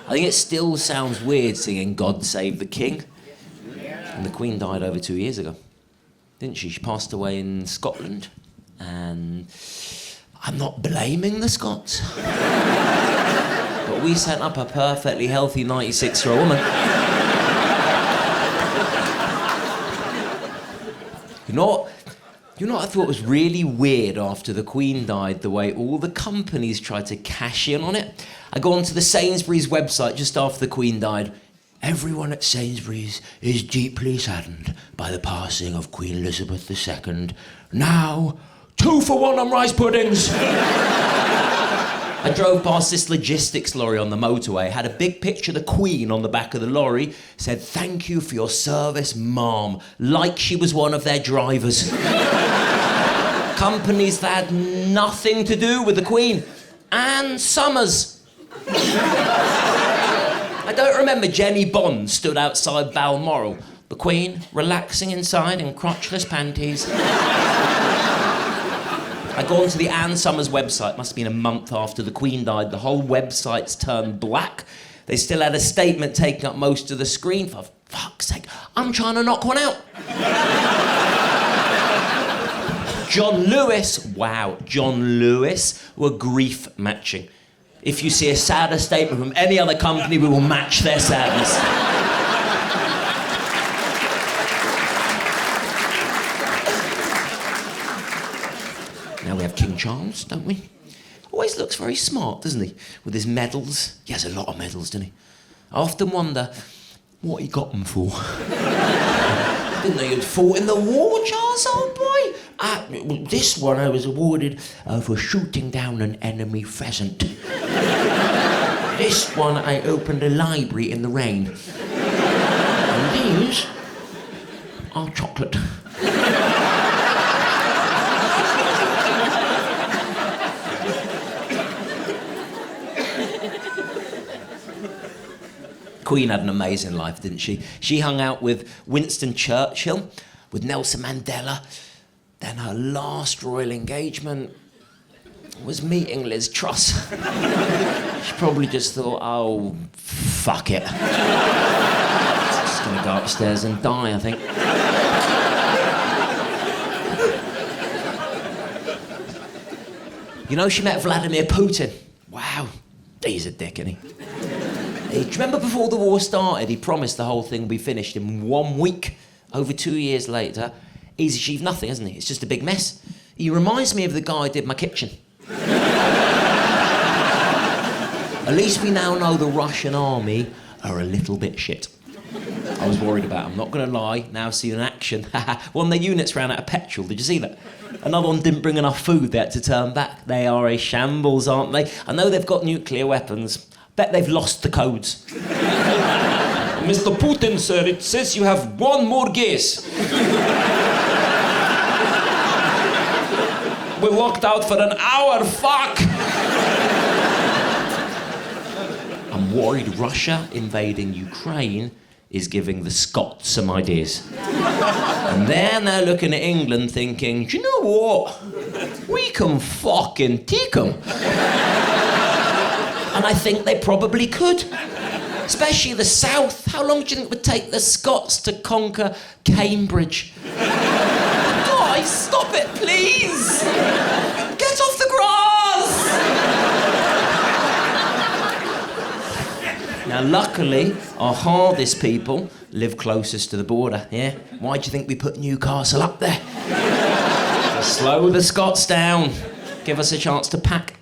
I think it still sounds weird singing God Save the King. And the Queen died over 2 years ago, didn't she? She passed away in Scotland, and I'm not blaming the Scots. But we sent up a perfectly healthy 96-year-old woman. You know what I thought was really weird after the Queen died? The way all the companies tried to cash in on it. I go onto the Sainsbury's website just after the Queen died. Everyone at Sainsbury's is deeply saddened by the passing of Queen Elizabeth II. Now, 2 for 1 on rice puddings. I drove past this logistics lorry on the motorway, had a big picture of the Queen on the back of the lorry, said, "Thank you for your service, Mom," like she was one of their drivers. Companies that had nothing to do with the Queen. Anne Summers. I don't remember Jenny Bond stood outside Balmoral. The Queen, relaxing inside in crotchless panties. I go onto the Anne Summers website, must have been a month after the Queen died. The whole website's turned black. They still had a statement taking up most of the screen. For fuck's sake, I'm trying to knock one out. John Lewis were grief matching. If you see a sadder statement from any other company, we will match their sadness. Now we have King Charles, don't we? Always looks very smart, doesn't he? With his medals. He has a lot of medals, doesn't he? I often wonder what he got them for. Didn't know you'd fought in the war, Charles, old boy? This one I was awarded for shooting down an enemy pheasant. This one I opened a library in the rain. And these are chocolate. Queen had an amazing life, didn't she? She hung out with Winston Churchill, with Nelson Mandela. Then her last royal engagement was meeting Liz Truss. She probably just thought, oh, fuck it. Just gonna go upstairs and die, I think. You know, she met Vladimir Putin. Wow, he's a dick, isn't he? Do you remember before the war started, he promised the whole thing would be finished in 1 week. Over 2 years later, he's achieved nothing, hasn't he? It's just a big mess. He reminds me of the guy who did my kitchen. At least we now know the Russian army are a little bit shit. I was worried about them, not going to lie. Now see in action. One of their units ran out of petrol. Did you see that? Another one didn't bring enough food. They had to turn back. They are a shambles, aren't they? I know they've got nuclear weapons. Bet they've lost the codes. Mr. Putin, sir, it says you have one more guess. We walked out for an hour, fuck! I'm worried Russia invading Ukraine is giving the Scots some ideas. And they're now looking at England thinking, do you know what? We can fucking take them. And I think they probably could. Especially the south. How long do you think it would take the Scots to conquer Cambridge? Guys, stop it, please! Get off the grass! Now, luckily, our hardest people live closest to the border, yeah? Why do you think we put Newcastle up there? To slow the Scots down. Give us a chance to pack.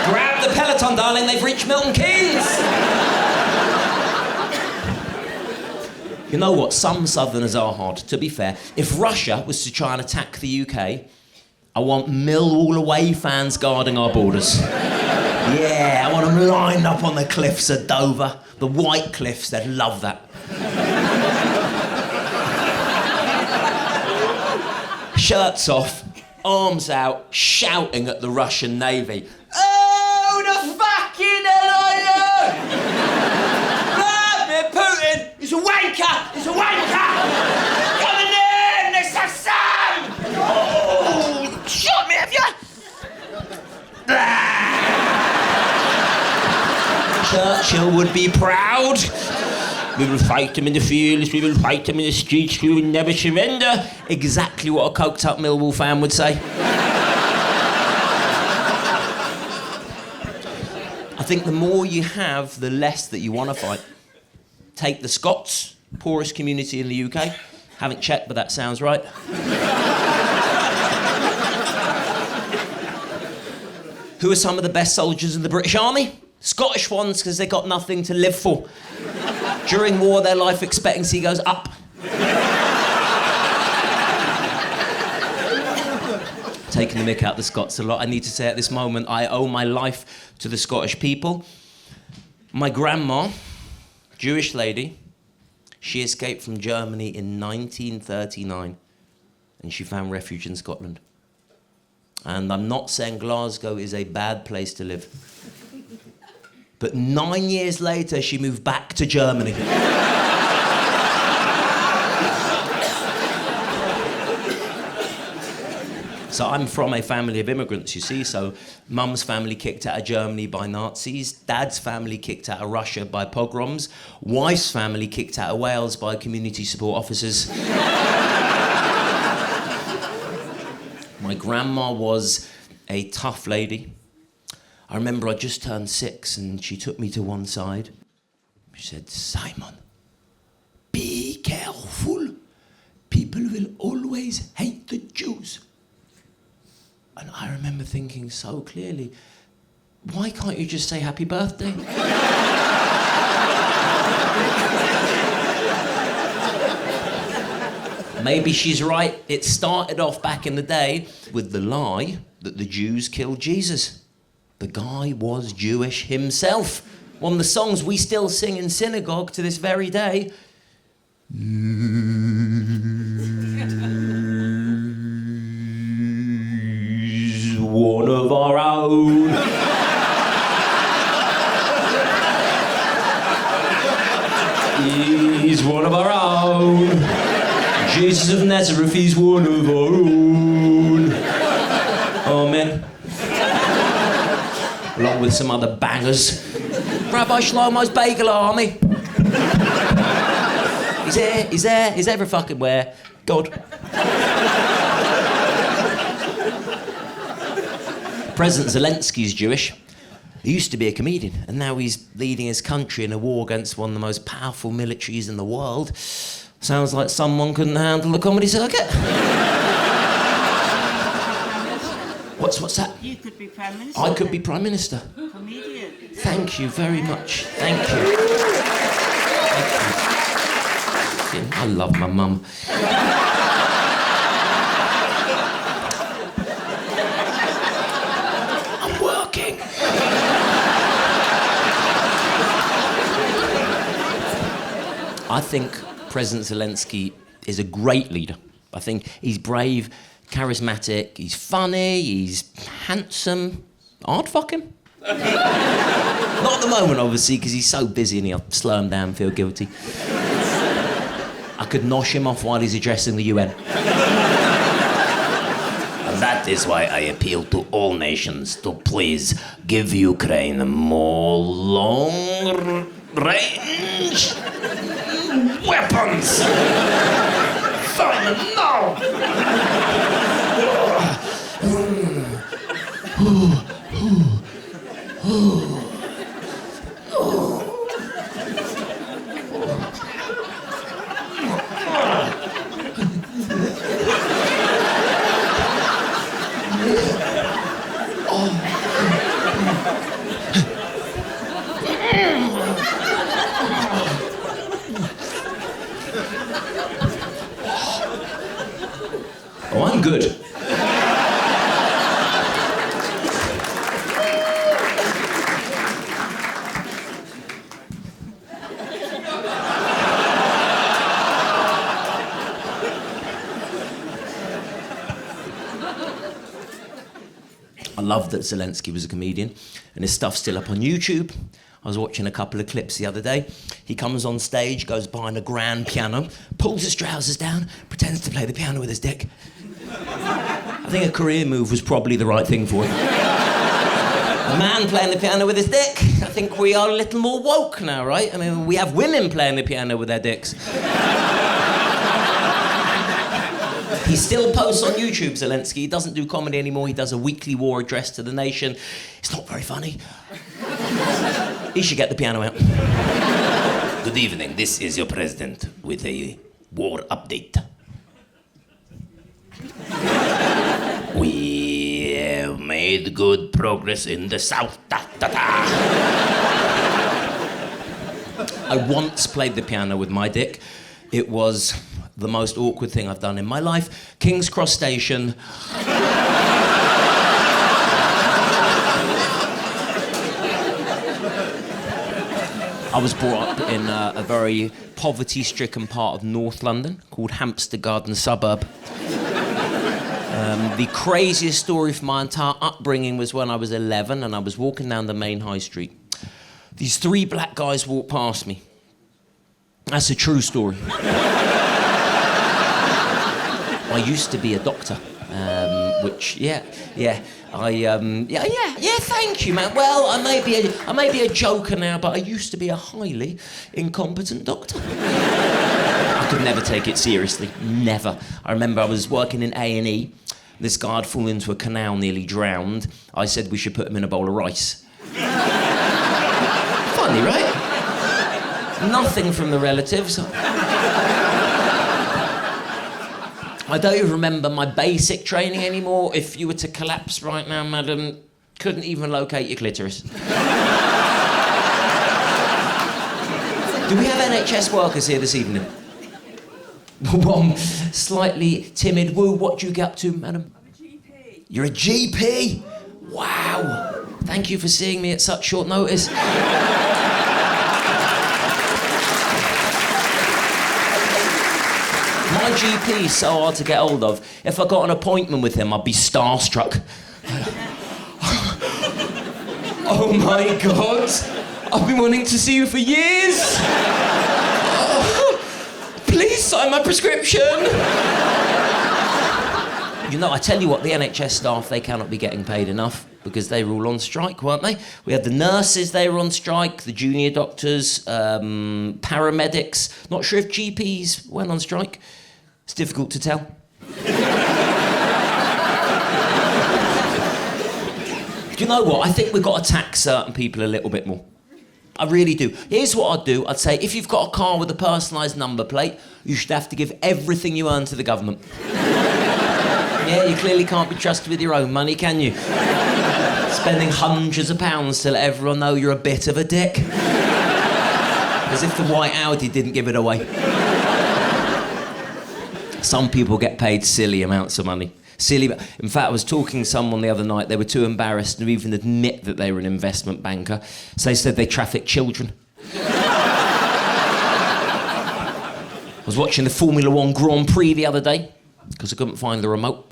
Grab the peloton, darling, they've reached Milton Keynes! You know what? Some southerners are hard, to be fair. If Russia was to try and attack the UK, I want Millwall away fans guarding our borders. Yeah, I want them lined up on the cliffs of Dover. The white cliffs, they'd love that. Shirts off, arms out, shouting at the Russian Navy. Oh, the fucking hell are you? Vladimir Putin is a wanker! He's a wanker! Coming in! It's the sun! Oh, shot me, have you? Churchill would be proud. We will fight them in the fields, we will fight them in the streets, we will never surrender. Exactly what a coked up Millwall fan would say. I think the more you have, the less that you want to fight. Take the Scots, poorest community in the UK. Haven't checked, but that sounds right. Who are some of the best soldiers in the British Army? Scottish ones, because they got nothing to live for. During war, their life expectancy goes up. Taking the mick out the Scots a lot. I need to say at this moment, I owe my life to the Scottish people. My grandma, Jewish lady, she escaped from Germany in 1939, and she found refuge in Scotland. And I'm not saying Glasgow is a bad place to live. But 9 years later, she moved back to Germany. So I'm from a family of immigrants, you see. So mum's family kicked out of Germany by Nazis. Dad's family kicked out of Russia by pogroms. Wife's family kicked out of Wales by community support officers. My grandma was a tough lady. I remember I just turned 6 and she took me to one side. She said, "Simon, be careful. People will always hate the Jews." And I remember thinking so clearly, why can't you just say happy birthday? Maybe she's right. It started off back in the day with the lie that the Jews killed Jesus. The guy was Jewish himself. One of the songs we still sing in synagogue to this very day. He's one of our own. He's one of our own. Jesus of Nazareth, he's one of our own. Amen. Along with some other bangers. Rabbi Shlomo's Bagel Army. He's every fucking where. God. President Zelensky's Jewish. He used to be a comedian, and now he's leading his country in a war against one of the most powerful militaries in the world. Sounds like someone couldn't handle the comedy circuit. What's that? You could be Prime Minister. I could be Prime Minister. Comedian. Thank you very much. Thank you. Thank you. I love my mum. I'm working. I think President Zelensky is a great leader. I think he's brave, charismatic, he's funny, he's handsome. I'd fuck him. Not at the moment, obviously, because he's so busy and he'll slow him down and feel guilty. I could nosh him off while he's addressing the UN. And that is why I appeal to all nations to please give Ukraine more long-range weapons. Simon, no! Oh, I'm good. I love that Zelensky was a comedian, and his stuff's still up on YouTube. I was watching a couple of clips the other day. He comes on stage, goes behind a grand piano, pulls his trousers down, pretends to play the piano with his dick. I think a career move was probably the right thing for him. A man playing the piano with his dick. I think we are a little more woke now, right? I mean, we have women playing the piano with their dicks. He still posts on YouTube, Zelensky. He doesn't do comedy anymore. He does a weekly war address to the nation. It's not very funny. He should get the piano out. Good evening. This is your president with a war update. We have made good progress in the south. I once played the piano with my dick. It was the most awkward thing I've done in my life. King's Cross Station. I was brought up in a very poverty-stricken part of North London called Hampstead Garden Suburb. The craziest story for my entire upbringing was when I was 11 and I was walking down the main high street. These 3 black guys walked past me. That's a true story. I used to be a doctor, which, thank you, man. Well, I may be a joker now, but I used to be a highly incompetent doctor. I could never take it seriously, never. I remember I was working in A&E. This guy had fallen into a canal, nearly drowned. I said we should put him in a bowl of rice. Funny, right? Nothing from the relatives. I don't even remember my basic training anymore. If you were to collapse right now, madam, couldn't even locate your clitoris. Do we have NHS workers here this evening? One slightly timid. Woo, what do you get up to, madam? I'm a GP. You're a GP? Wow. Thank you for seeing me at such short notice. My GP is so hard to get hold of. If I got an appointment with him, I'd be starstruck. Oh my God, I've been wanting to see you for years. Oh, please sign my prescription. You know, I tell you what, the NHS staff, they cannot be getting paid enough because they were all on strike, weren't they? We had the nurses, they were on strike, the junior doctors, paramedics. Not sure if GPs went on strike. It's difficult to tell. Do you know what? I think we've got to tax certain people a little bit more. I really do. Here's what I'd do. I'd say, if you've got a car with a personalised number plate, you should have to give everything you earn to the government. Yeah, you clearly can't be trusted with your own money, can you? Spending hundreds of pounds to let everyone know you're a bit of a dick. As if the white Audi didn't give it away. Some people get paid silly amounts of money. Silly. In fact, I was talking to someone the other night. They were too embarrassed to even admit that they were an investment banker. So they said they traffic children. I was watching the Formula 1 Grand Prix the other day because I couldn't find the remote.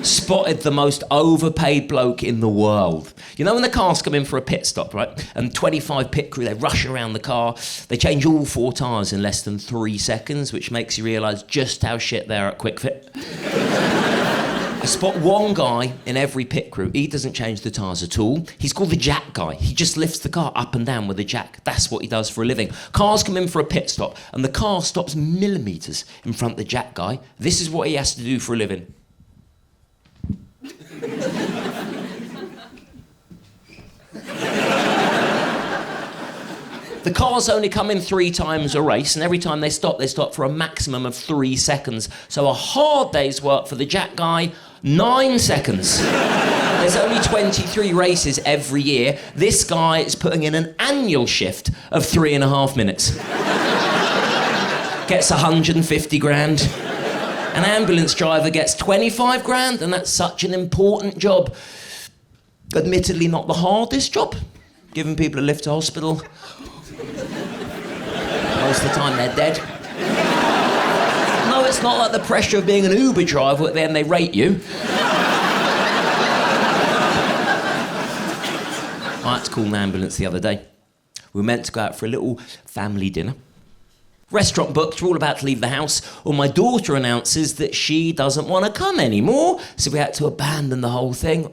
Spotted the most overpaid bloke in the world. You know when the cars come in for a pit stop, right? And 25 pit crew, they rush around the car. They change all 4 tyres in less than 3 seconds, which makes you realise just how shit they are at quick fit. I spot one guy in every pit crew. He doesn't change the tyres at all. He's called the jack guy. He just lifts the car up and down with a jack. That's what he does for a living. Cars come in for a pit stop, and the car stops millimetres in front of the jack guy. This is what he has to do for a living. The cars only come in 3 times a race, and every time they stop for a maximum of 3 seconds. So a hard day's work for the jack guy, 9 seconds. There's only 23 races every year. This guy is putting in an annual shift of 3.5 minutes. Gets 150 grand. An ambulance driver gets 25 grand, and that's such an important job. Admittedly, not the hardest job. Giving people a lift to hospital. Most of the time they're dead. No, it's not like the pressure of being an Uber driver at the end they rate you. I had to call an ambulance the other day. We were meant to go out for a little family dinner. Restaurant booked, we're all about to leave the house, or my daughter announces that she doesn't want to come anymore, so we had to abandon the whole thing.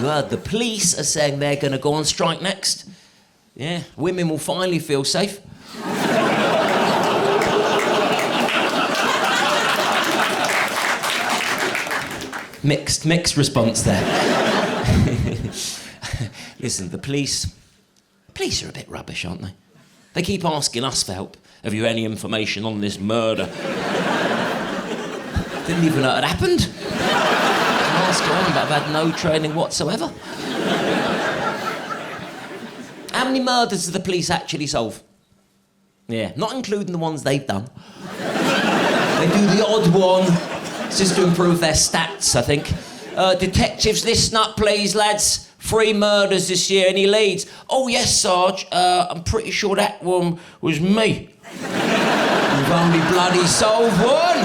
God, the police are saying they're going to go on strike next. Yeah, women will finally feel safe. Mixed response there. Listen, the police are a bit rubbish, aren't they? They keep asking us for help. Have you any information on this murder? Didn't even know it had happened. Ask around, but I've had no training whatsoever. How many murders do the police actually solve? Yeah, not including the ones they've done. They do the odd one, just to improve their stats, I think. Detectives, listen up, please, lads. 3 murders this year, any leads? Oh, yes, Sarge. I'm pretty sure that one was me. We've only bloody solved one.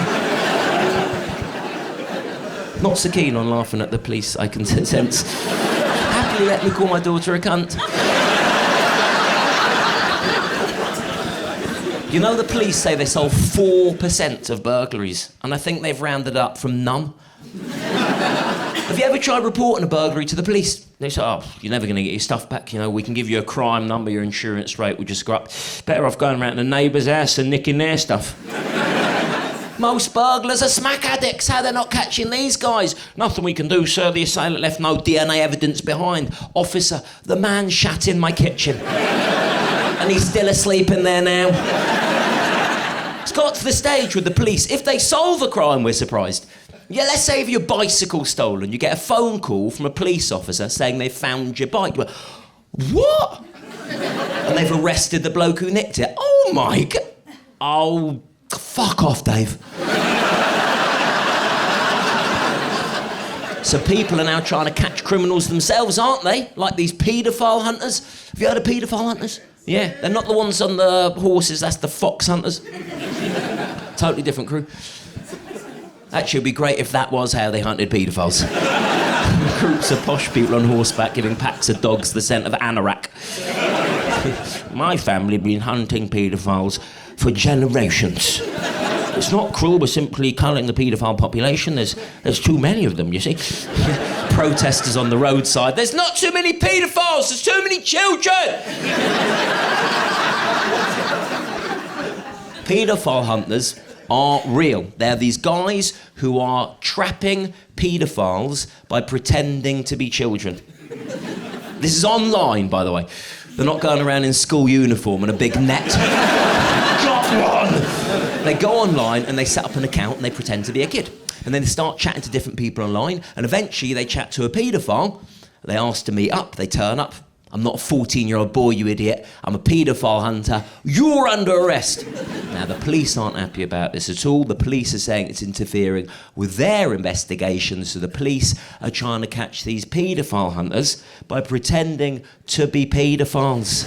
Not so keen on laughing at the police, I can sense. Happily let me call my daughter a cunt. You know, the police say they solve 4% of burglaries, and I think they've rounded up from none. Have you ever tried reporting a burglary to the police? They say, oh, you're never going to get your stuff back, you know, we can give you a crime number, your insurance rate will just go up. Better off going around to the neighbour's house and nicking their stuff. Most burglars are smack addicts. How they're not catching these guys? Nothing we can do, sir. The assailant left no DNA evidence behind. Officer, the man shat in my kitchen. And he's still asleep in there now. It's got to the stage with the police. If they solve a crime, we're surprised. Yeah, let's say if your bicycle's stolen, you get a phone call from a police officer saying they've found your bike. You're like, what? And they've arrested the bloke who nicked it. Oh, my God. Oh, fuck off, Dave. So people are now trying to catch criminals themselves, aren't they? Like these paedophile hunters. Have you heard of paedophile hunters? Yeah, they're not the ones on the horses, that's the fox hunters. Totally different crew. Actually, it'd be great if that was how they hunted paedophiles. Groups of posh people on horseback giving packs of dogs the scent of anorak. My family have been hunting paedophiles for generations. It's not cruel, we're simply culling the paedophile population. There's too many of them, you see. Protesters on the roadside. There's not too many paedophiles, there's too many children! Paedophile hunters are real. They're these guys who are trapping paedophiles by pretending to be children. This is online, by the way. They're not going around in school uniform and a big net. Got one! They go online and they set up an account and they pretend to be a kid. And then they start chatting to different people online, and eventually they chat to a paedophile. They ask to meet up, they turn up. I'm not a 14-year-old boy, you idiot. I'm a paedophile hunter. You're under arrest. Now, the police aren't happy about this at all. The police are saying it's interfering with their investigations, so the police are trying to catch these paedophile hunters by pretending to be paedophiles.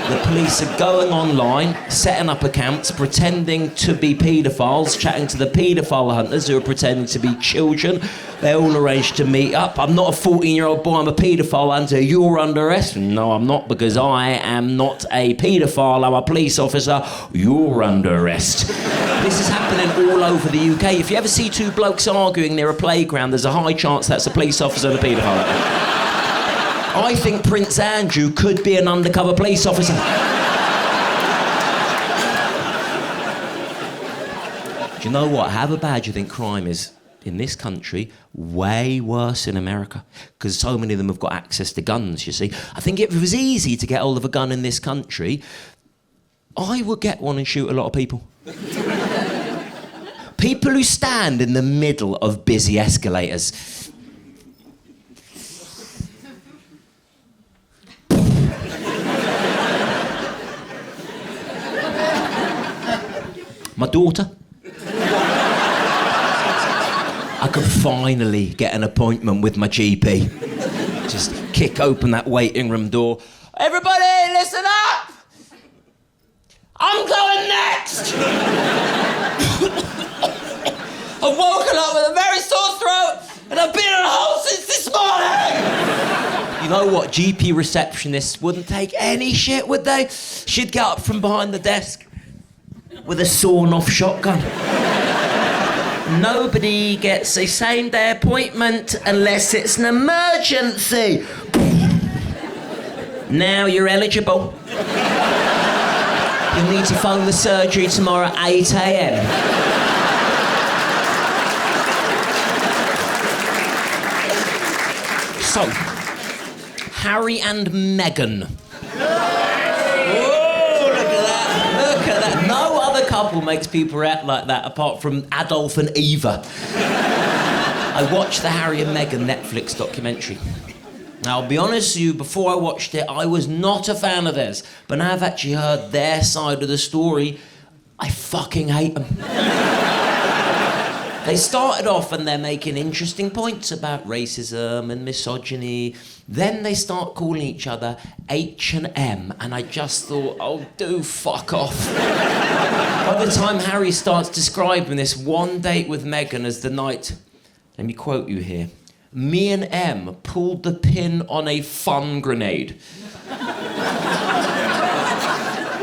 The police are going online, setting up accounts, pretending to be paedophiles, chatting to the paedophile hunters who are pretending to be children. They all arranged to meet up. I'm not a 14-year-old boy, I'm a paedophile hunter. You're under arrest. No, I'm not, because I am not a paedophile. I'm a police officer. You're under arrest. This is happening all over the UK. If you ever see 2 blokes arguing near a playground, there's a high chance that's a police officer and a paedophile hunter. I think Prince Andrew could be an undercover police officer. Do you know what? However bad you think crime is in this country, way worse in America. Because so many of them have got access to guns, you see. I think if it was easy to get hold of a gun in this country, I would get one and shoot a lot of people. People who stand in the middle of busy escalators. My daughter. I could finally get an appointment with my GP. Just kick open that waiting room door. Everybody, listen up! I'm going next! I've woken up with a very sore throat and I've been in a hole since this morning! You know what? GP receptionists wouldn't take any shit, would they? She'd get up from behind the desk with a sawn-off shotgun. Nobody gets a same-day appointment unless it's an emergency. Now you're eligible. You'll need to phone the surgery tomorrow at 8 a.m. So, Harry and Meghan. Oh, look at that. Look at that. No other couple makes people react like that apart from Adolf and Eva. I watched the Harry and Meghan Netflix documentary. Now, I'll be honest with you, before I watched it, I was not a fan of theirs. But now I've actually heard their side of the story, I fucking hate them. They started off and they're making interesting points about racism and misogyny. Then they start calling each other H&M, and I just thought, oh, do fuck off. By the time Harry starts describing this one date with Meghan as the night, let me quote you here, me and M pulled the pin on a fun grenade.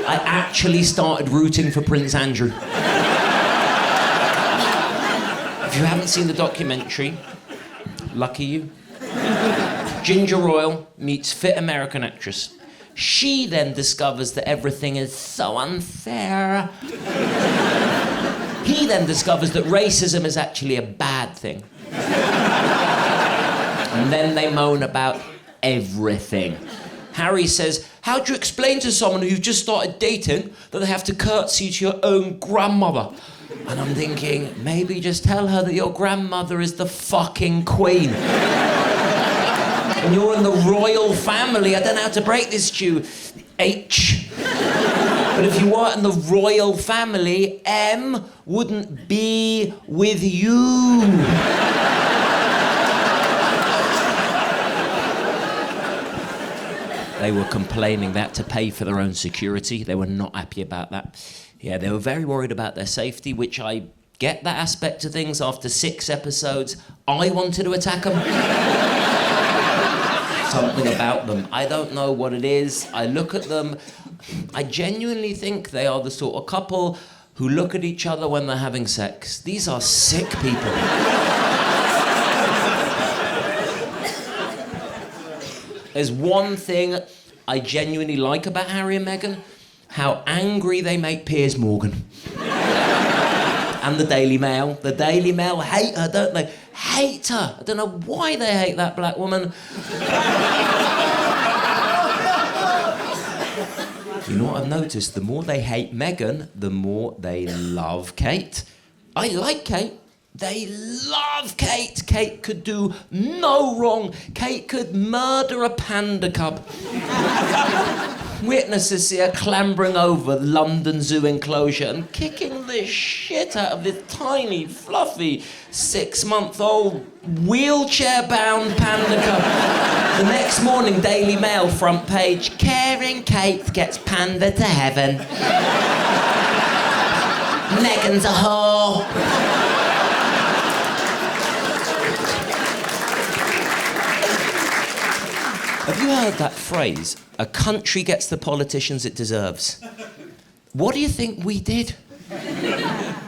I actually started rooting for Prince Andrew. If you haven't seen the documentary, lucky you. Ginger Royal meets fit American actress. She then discovers that everything is so unfair. He then discovers that racism is actually a bad thing. And then they moan about everything. Harry says, how do you explain to someone who you've just started dating that they have to curtsy to your own grandmother? And I'm thinking, maybe just tell her that your grandmother is the fucking queen. And you're in the royal family. I don't know how to break this to you, H. But if you weren't in the royal family, M wouldn't be with you. They were complaining they had to pay for their own security. They were not happy about that. Yeah, they were very worried about their safety, which I get that aspect of things. After 6 episodes, I wanted to attack them. Something about them. I don't know what it is. I look at them. I genuinely think they are the sort of couple who look at each other when they're having sex. These are sick people. There's one thing I genuinely like about Harry and Meghan, how angry they make Piers Morgan. And the Daily Mail. The Daily Mail hate her, don't they? Hate her. I don't know why they hate that black woman. You know what I've noticed? The more they hate Meghan, the more they love Kate. I like Kate. They love Kate. Kate could do no wrong. Kate could murder a panda cub. Witnesses see her clambering over the London Zoo enclosure and kicking the shit out of this tiny, fluffy, 6-month-old, wheelchair-bound panda cub. The next morning, Daily Mail front page, caring Kate gets panda to heaven. Meghan's a whore. Have you heard that phrase, a country gets the politicians it deserves? What do you think we did?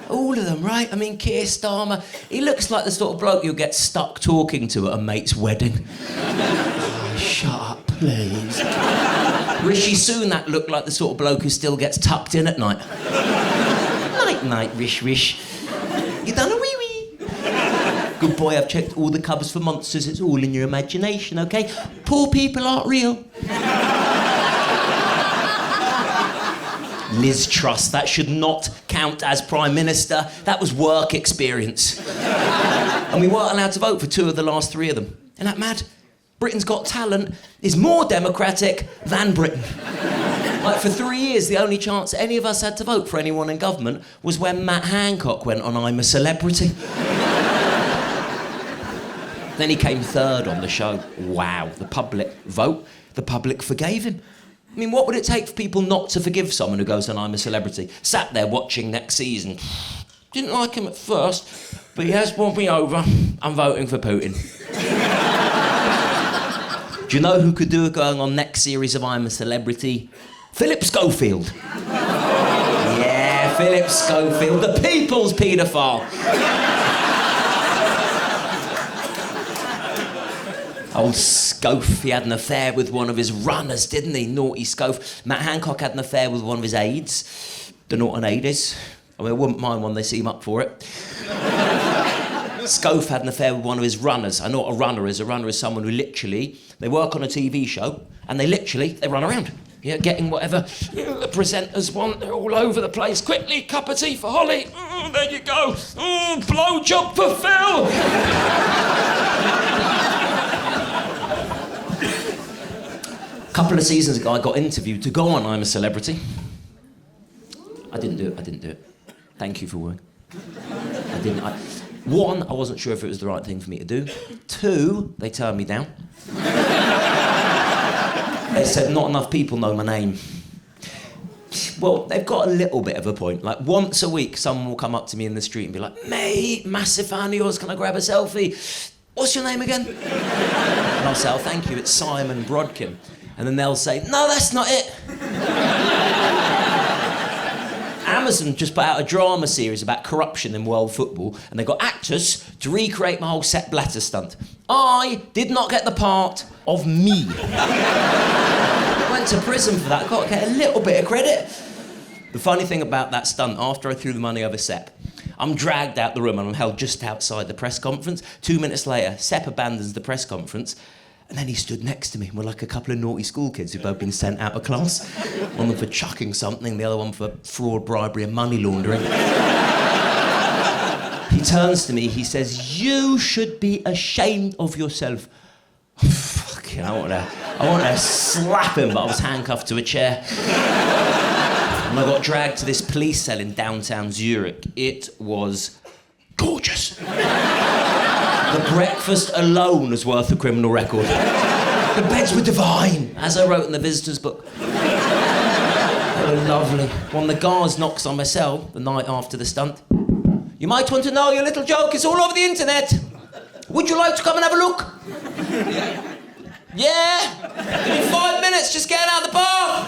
All of them, right? I mean, Keir Starmer, he looks like the sort of bloke you'll get stuck talking to at a mate's wedding. Oh, shut up, please. Rishi Sunak looked like the sort of bloke who still gets tucked in at night. Night, Rish. You done a wee-wee? Good boy, I've checked all the cupboards for monsters. It's all in your imagination, OK? Poor people aren't real. Liz Truss, that should not count as Prime Minister. That was work experience. And we weren't allowed to vote for 2 of the last 3 of them. Isn't that mad? Britain's Got Talent is more democratic than Britain. Like, for 3 years, the only chance any of us had to vote for anyone in government was when Matt Hancock went on I'm a Celebrity. Then he came 3rd on the show. Wow, the public vote, the public forgave him. I mean, what would it take for people not to forgive someone who goes on I'm a Celebrity? Sat there watching next season. Didn't like him at first, but he has won me over. I'm voting for Putin. Do you know who could do it going on next series of I'm a Celebrity? Philip Schofield. Yeah, Philip Schofield, the people's paedophile. Old Scof, he had an affair with one of his runners, didn't he? Naughty Scof. Matt Hancock had an affair with one of his aides. Don't know what an aide is. I mean, I wouldn't mind when they see him up for it. Scof had an affair with one of his runners. I know what a runner is. A runner is someone who literally, they work on a TV show and they run around. Yeah, getting whatever the presenters want. They're all over the place. Quickly, cup of tea for Holly. There you go. Blow job for Phil. A couple of seasons ago, I got interviewed to go on I'm a Celebrity. I didn't do it. Thank you for working. One, I wasn't sure if it was the right thing for me to do. Two, they turned me down. They said not enough people know my name. Well, they've got a little bit of a point. Like, once a week, someone will come up to me in the street and be like, mate, massive fan of yours, can I grab a selfie? What's your name again? And I'll say, oh, thank you, it's Simon Brodkin. And then they'll say, no, that's not it. Amazon just put out a drama series about corruption in world football, and they got actors to recreate my whole Sepp Blatter stunt. I did not get the part of me. I went to prison for that. Got to get a little bit of credit. The funny thing about that stunt, after I threw the money over Sepp, I'm dragged out the room and I'm held just outside the press conference. 2 minutes later, Sepp abandons the press conference, and then he stood next to me. We're like a couple of naughty school kids who've both been sent out of class. One of them for chucking something, the other one for fraud, bribery and money laundering. He turns to me, he says, you should be ashamed of yourself. Fucking, I want to slap him, but I was handcuffed to a chair. And I got dragged to this police cell in downtown Zurich. It was gorgeous. The breakfast alone was worth a criminal record. The beds were divine, as I wrote in the visitor's book. They were lovely. One of the guards knocks on my cell the night after the stunt. You might want to know your little joke is all over the internet. Would you like to come and have a look? Yeah? Give me 5 minutes, just getting out of the bar.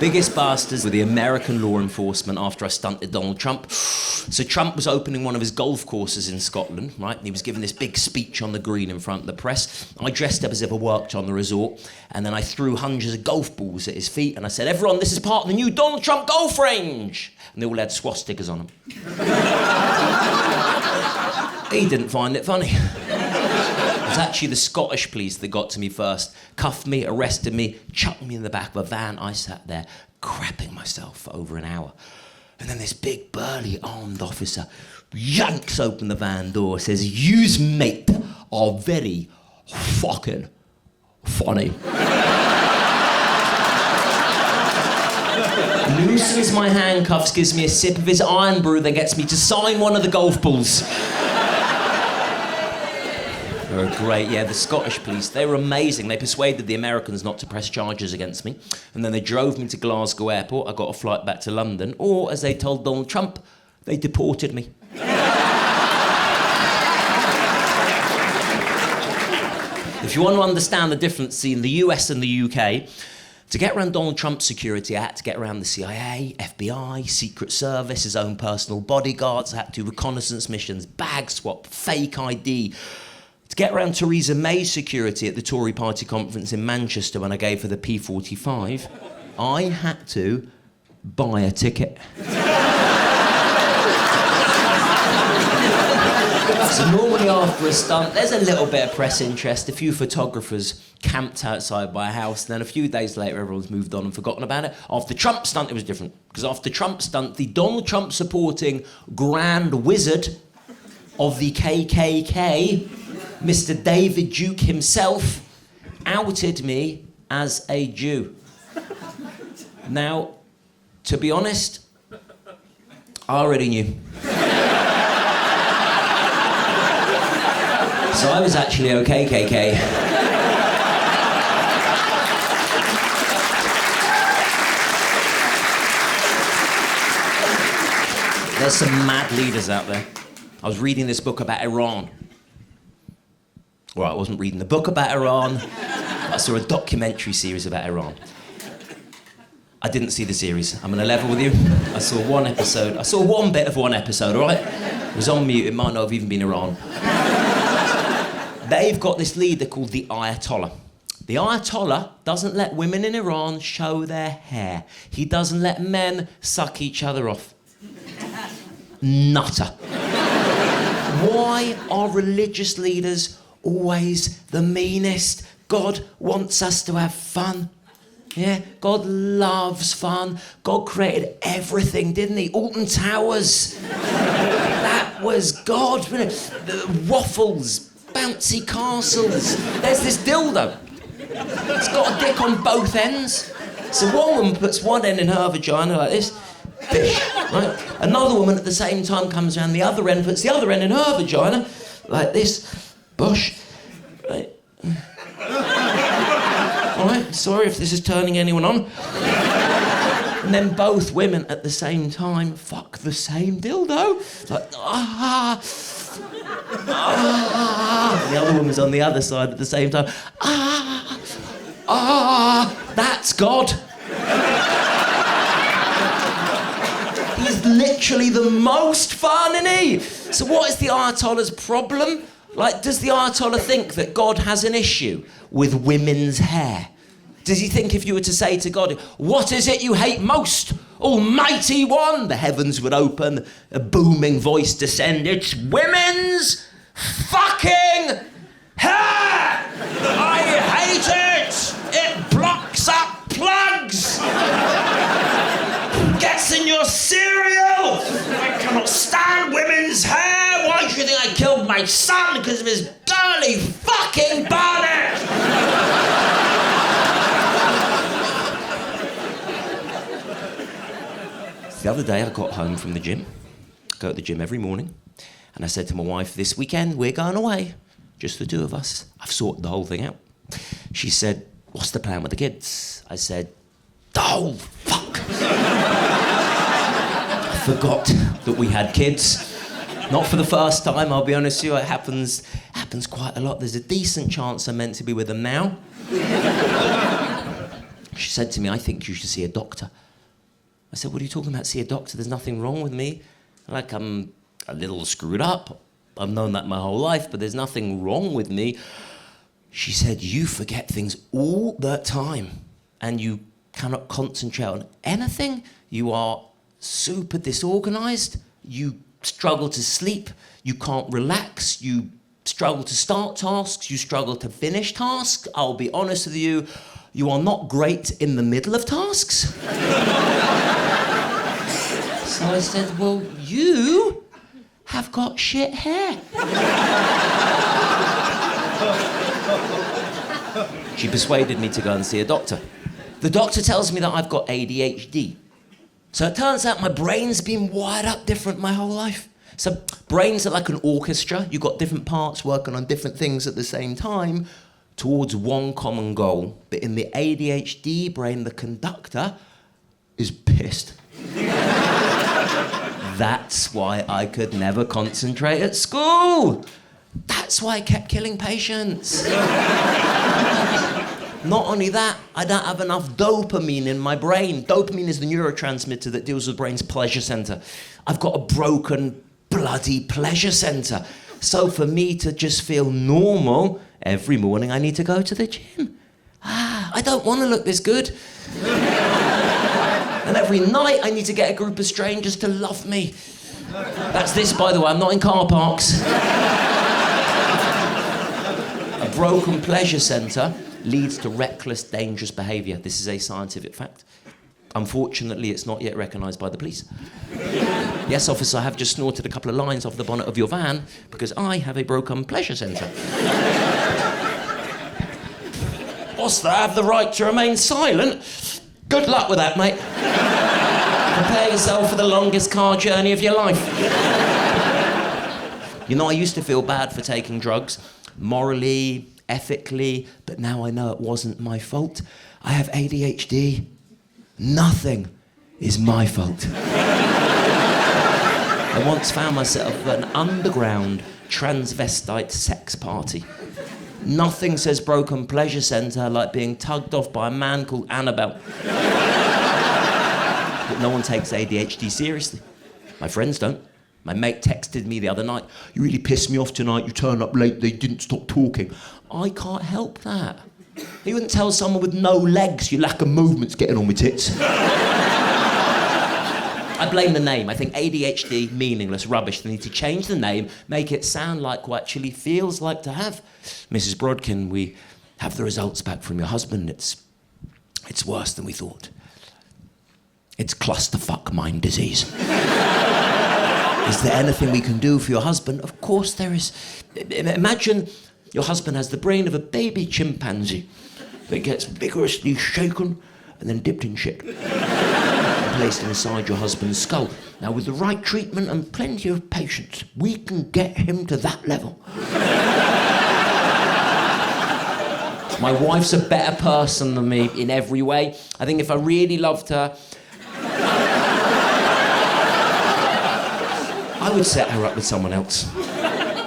Biggest bastards were the American law enforcement after I stunted Donald Trump. So Trump was opening one of his golf courses in Scotland, right? And he was giving this big speech on the green in front of the press. I dressed up as if I worked on the resort, and then I threw hundreds of golf balls at his feet, and I said, everyone, this is part of the new Donald Trump golf range. And they all had swastikas on them. He didn't find it funny. It was actually the Scottish police that got to me first, cuffed me, arrested me, chucked me in the back of a van. I sat there crapping myself for over an hour. And then this big burly armed officer yanks open the van door, says, "Yous mate are very fucking funny." Loosens my handcuffs, gives me a sip of his iron brew, then gets me to sign one of the golf balls. They were great, yeah, the Scottish police, they were amazing. They persuaded the Americans not to press charges against me, and then they drove me to Glasgow Airport. I got a flight back to London, or, as they told Donald Trump, they deported me. If you want to understand the difference between the US and the UK, to get around Donald Trump's security, I had to get around the CIA, FBI, Secret Service, his own personal bodyguards. I had to do reconnaissance missions, bag swap, fake ID. To get around Theresa May's security at the Tory party conference in Manchester when I gave her the P45, I had to buy a ticket. So normally after a stunt, there's a little bit of press interest. A few photographers camped outside my house, and then a few days later, everyone's moved on and forgotten about it. After the Trump stunt, it was different. Because after the Trump stunt, the Donald Trump supporting Grand Wizard of the KKK, Mr. David Duke himself, outed me as a Jew. Now, to be honest, I already knew. So I was actually a KKK. There's some mad leaders out there. I was reading this book about Iran. Well, I wasn't reading the book about Iran. I saw a documentary series about Iran. I didn't see the series. I'm gonna level with you. I saw one episode. I saw one bit of one episode, all right? It was on mute. It might not have even been Iran. They've got this leader called the Ayatollah. The Ayatollah doesn't let women in Iran show their hair. He doesn't let men suck each other off. Nutter. Why are religious leaders always the meanest? God wants us to have fun. Yeah, God loves fun. God created everything, didn't he? Alton Towers. That was God. The waffles, bouncy castles. There's this dildo. It's got a dick on both ends. So one woman puts one end in her vagina like this. Bish, right? Another woman at the same time comes around the other end, puts the other end in her vagina like this. Bush. Right? All right, sorry if this is turning anyone on. And then both women at the same time fuck the same dildo. It's like, The other woman's on the other side at the same time. That's God. He's literally the most fun, isn't he? So what is the Ayatollah's problem? Like, does the Ayatollah think that God has an issue with women's hair? Does he think if you were to say to God, what is it you hate most, Almighty One? The heavens would open, a booming voice descend. It's women's fucking hair! I hate it! It blocks up plugs! Gets in your cereal! I cannot stand women's hair! Why do you think I killed my son? Because of his girly fucking bonnet! The other day I got home from the gym. I go to the gym every morning. And I said to my wife, this weekend we're going away. Just the two of us. I've sorted the whole thing out. She said, what's the plan with the kids? I said, oh, fuck. I forgot that we had kids. Not for the first time, I'll be honest with you. It happens quite a lot. There's a decent chance I'm meant to be with them now. She said to me, I think you should see a doctor. I said, what are you talking about? See a doctor? There's nothing wrong with me. Like, I'm a little screwed up. I've known that my whole life, but there's nothing wrong with me. She said, you forget things all the time, and you cannot concentrate on anything. You are super disorganized. You struggle to sleep. You can't relax. You struggle to start tasks. You struggle to finish tasks. I'll be honest with you, you are not great in the middle of tasks. So I said, well, you have got shit hair. She persuaded me to go and see a doctor. The doctor tells me that I've got ADHD. So it turns out my brain's been wired up different my whole life. So brains are like an orchestra. You've got different parts working on different things at the same time towards one common goal. But in the ADHD brain, the conductor is pissed. That's why I could never concentrate at school. That's why I kept killing patients. Not only that, I don't have enough dopamine in my brain. Dopamine is the neurotransmitter that deals with the brain's pleasure center. I've got a broken, bloody pleasure center. So for me to just feel normal, every morning I need to go to the gym. I don't want to look this good. And every night I need to get a group of strangers to love me. That's this, by the way, I'm not in car parks. A broken pleasure centre leads to reckless, dangerous behaviour. This is a scientific fact. Unfortunately, it's not yet recognised by the police. Yes, officer, I have just snorted a couple of lines off the bonnet of your van because I have a broken pleasure centre. Boss, I have the right to remain silent. Good luck with that, mate. Prepare yourself for the longest car journey of your life. You know, I used to feel bad for taking drugs, morally, ethically, but now I know it wasn't my fault. I have ADHD. Nothing is my fault. I once found myself at an underground transvestite sex party. Nothing says broken pleasure centre like being tugged off by a man called Annabelle. No one takes ADHD seriously. My friends don't. My mate texted me the other night, "You really pissed me off tonight, you turned up late, they didn't stop talking." I can't help that. You wouldn't tell someone with no legs, your lack of movement's getting on my tits. I blame the name. I think ADHD, meaningless, rubbish. They need to change the name, make it sound like what actually feels like to have. Mrs. Brodkin, we have the results back from your husband. It's worse than we thought. It's clusterfuck mind disease. Is there anything we can do for your husband? Of course there is. Imagine your husband has the brain of a baby chimpanzee that gets vigorously shaken and then dipped in shit. Placed inside your husband's skull. Now, with the right treatment and plenty of patience, we can get him to that level. My wife's a better person than me in every way. I think if I really loved her, I would set her up with someone else.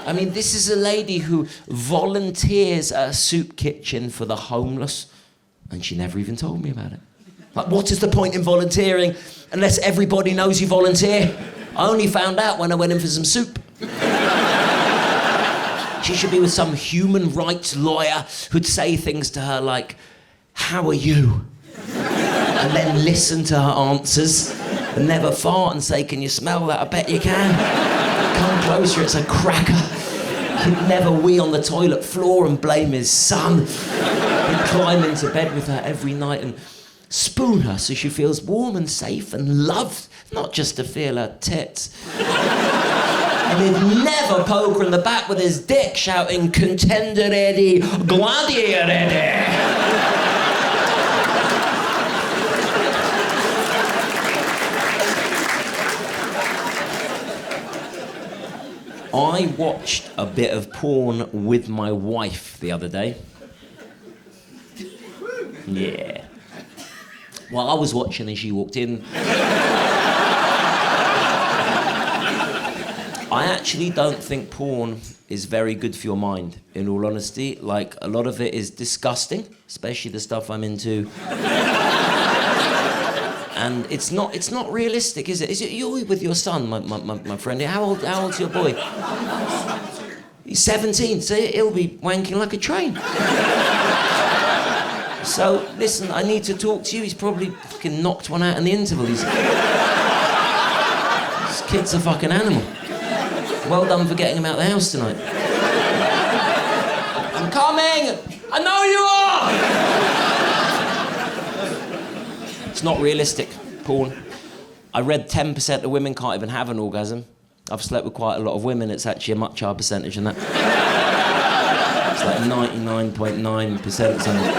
I mean, this is a lady who volunteers at a soup kitchen for the homeless, and she never even told me about it. Like, what is the point in volunteering unless everybody knows you volunteer? I only found out when I went in for some soup. She should be with some human rights lawyer who'd say things to her like, "How are you?" And then listen to her answers and never fart and say, "Can you smell that? I bet you can. Come closer, it's a cracker." He'd never wee on the toilet floor and blame his son. He'd climb into bed with her every night and spoon her so she feels warm and safe and loved, not just to feel her tits. And he'd never poke her in the back with his dick shouting, "Contender ready, gladiator ready." I watched a bit of porn with my wife the other day. Yeah. While I was watching and she walked in, I actually don't think porn is very good for your mind, in all honesty. Like, a lot of it is disgusting, especially the stuff I'm into. And it's not realistic, is it? Is it you're with your son, my friend? How old's your boy? He's 17, so he'll be wanking like a train. So, listen, I need to talk to you. He's probably fucking knocked one out in the interval. This kid's a fucking animal. Well done for getting him out of the house tonight. I'm coming! I know you are! It's not realistic, porn. I read 10% of women can't even have an orgasm. I've slept with quite a lot of women. It's actually a much higher percentage than that. It's like 99.9% something.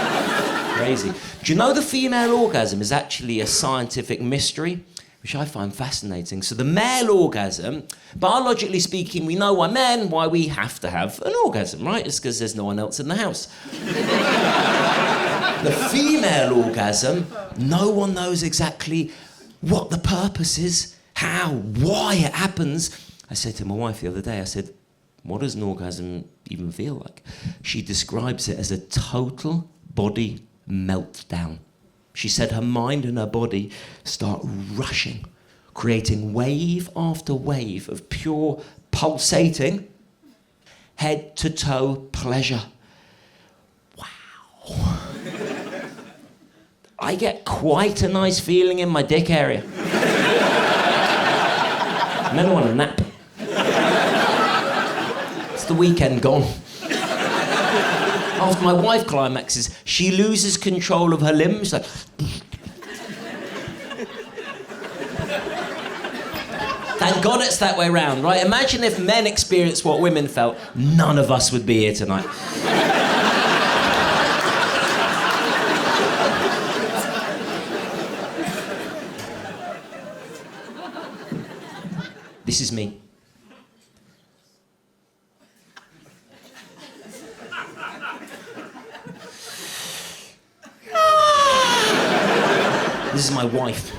Crazy. Do you know the female orgasm is actually a scientific mystery, which I find fascinating? So the male orgasm, biologically speaking, we know why we have to have an orgasm, right? It's because there's no one else in the house. The female orgasm, no one knows exactly what the purpose is, how, why it happens. I said to my wife the other day, I said, "What does an orgasm even feel like?" She describes it as a total body meltdown. She said her mind and her body start rushing, creating wave after wave of pure pulsating, head-to-toe pleasure. Wow. I get quite a nice feeling in my dick area. I never want a nap. It's the weekend gone. After my wife climaxes, she loses control of her limbs, like... Thank God it's that way round, right? Imagine if men experienced what women felt, none of us would be here tonight. This is me. This is my wife.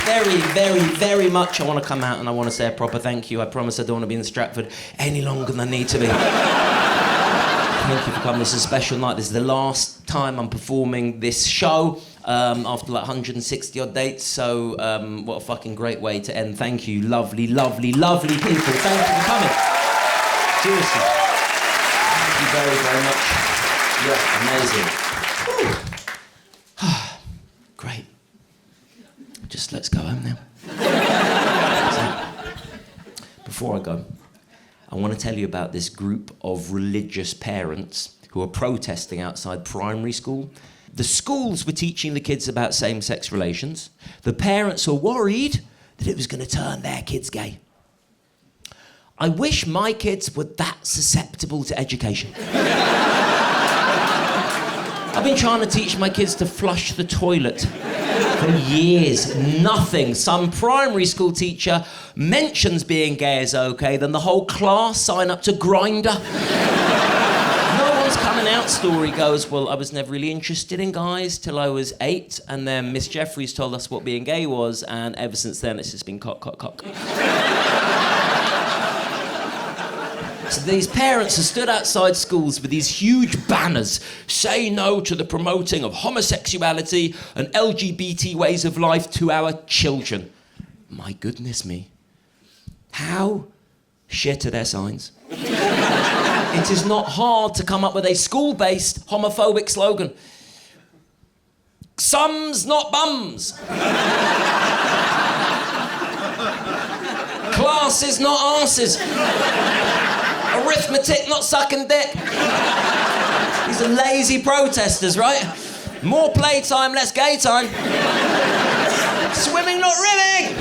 very, very, very much I want to come out and I want to say a proper thank you. I promise I don't want to be in Stratford any longer than I need to be. Thank you for coming. This is a special night. This is the last time I'm performing this show after like 160 odd dates. So what a fucking great way to end. Thank you, lovely, lovely, lovely people. Thank you for coming. Seriously. Thank you very, very much. Yeah, amazing. Great. Just let's go home now. So, before I go, I want to tell you about this group of religious parents who are protesting outside primary school. The schools were teaching the kids about same-sex relations. The parents were worried that it was going to turn their kids gay. I wish my kids were that susceptible to education. I've been trying to teach my kids to flush the toilet for years. Nothing. Some primary school teacher mentions being gay is okay, then the whole class sign up to Grindr. No one's coming out. Story goes, well, I was never really interested in guys till I was 8, and then Miss Jeffries told us what being gay was, and ever since then it's just been cock, cock, cock. So these parents have stood outside schools with these huge banners, say no to the promoting of homosexuality and LGBT ways of life to our children. My goodness me. How shit are their signs? It is not hard to come up with a school-based homophobic slogan. Sums, not bums. Classes, not arses. Arithmetic, not sucking dick. These are lazy protesters, right? More playtime, less gay time. Swimming, not rimming.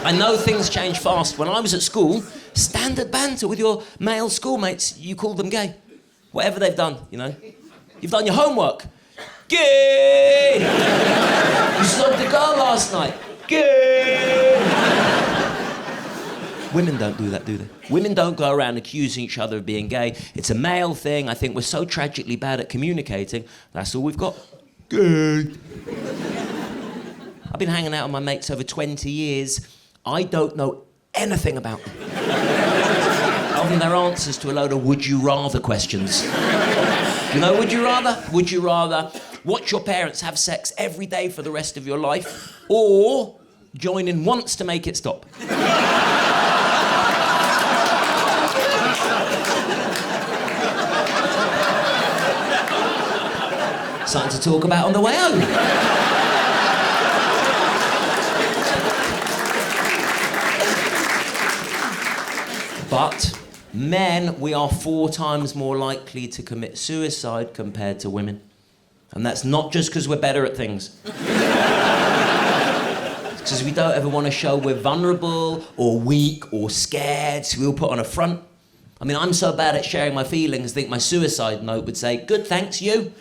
I know things change fast. When I was at school, standard banter with your male schoolmates, you called them gay. Whatever they've done, you know. You've done your homework. Gay! You slugged a girl last night. Gay! Women don't do that, do they? Women don't go around accusing each other of being gay. It's a male thing. I think we're so tragically bad at communicating. That's all we've got. Gay. I've been hanging out with my mates over 20 years. I don't know anything about them. Other than their answers to a load of would you rather questions. You know, would you rather? Would you rather watch your parents have sex every day for the rest of your life, or join in once to make it stop? Something to talk about on the way home. But men, we are 4 times more likely to commit suicide compared to women. And that's not just because we're better at things. It's because we don't ever want to show we're vulnerable or weak or scared, so we'll put on a front. I mean, I'm so bad at sharing my feelings, I think my suicide note would say, good, thanks, you.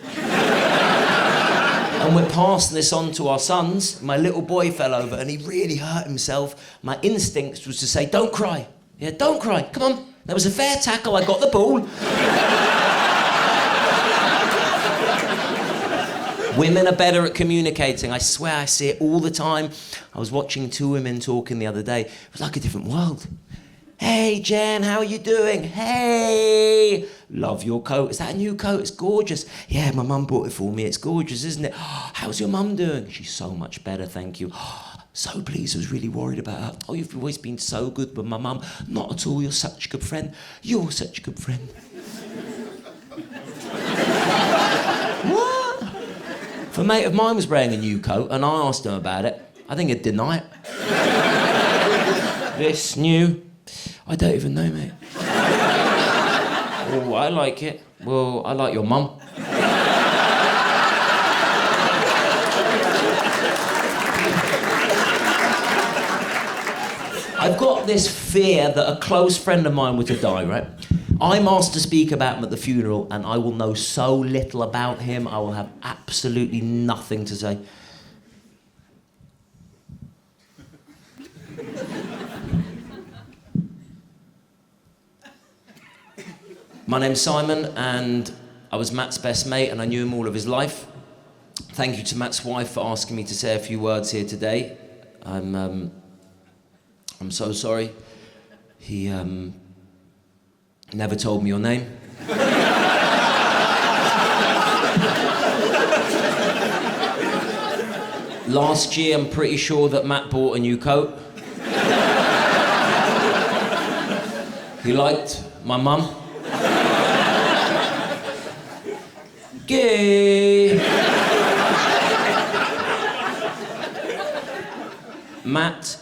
And we're passing this on to our sons. My little boy fell over and he really hurt himself. My instinct was to say, don't cry. Yeah, don't cry. Come on. That was a fair tackle. I got the ball. Women are better at communicating. I swear I see it all the time. I was watching 2 women talking the other day. It was like a different world. Hey, Jen, how are you doing? Hey, love your coat. Is that a new coat? It's gorgeous. Yeah, my mum bought it for me. It's gorgeous, isn't it? Oh, how's your mum doing? She's so much better, thank you. Oh, so pleased, I was really worried about her. Oh, you've always been so good with my mum. Not at all, you're such a good friend. You're such a good friend. What? If a mate of mine was wearing a new coat and I asked him about it, I think he'd deny it. This new... I don't even know, mate. Oh, I like it. Well, I like your mum. I've got this fear that a close friend of mine were to die, right? I'm asked to speak about him at the funeral, and I will know so little about him, I will have absolutely nothing to say. My name's Simon, and I was Matt's best mate, and I knew him all of his life. thank you to Matt's wife for asking me to say a few words here today. I'm so sorry. He never told me your name. Last year, I'm pretty sure that Matt bought a new coat. He liked my mum. Gay. Matt.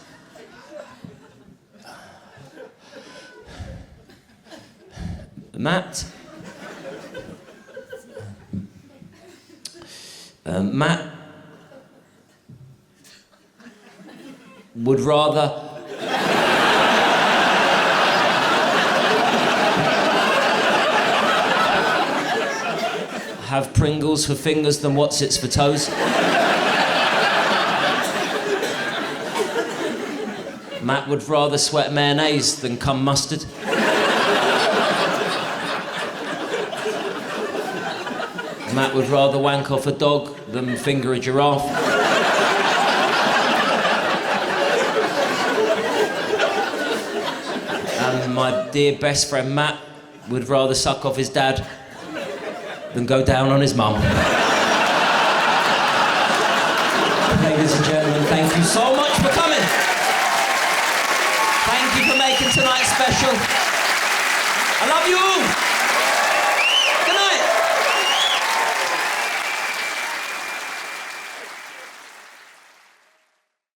Matt. Matt would rather have Pringles for fingers than What's-Its for toes. Matt would rather sweat mayonnaise than cum mustard. Matt would rather wank off a dog than finger a giraffe. And my dear best friend Matt would rather suck off his dad than go down on his mum. Ladies and gentlemen, thank you so much for coming. Thank you for making tonight special. I love you all.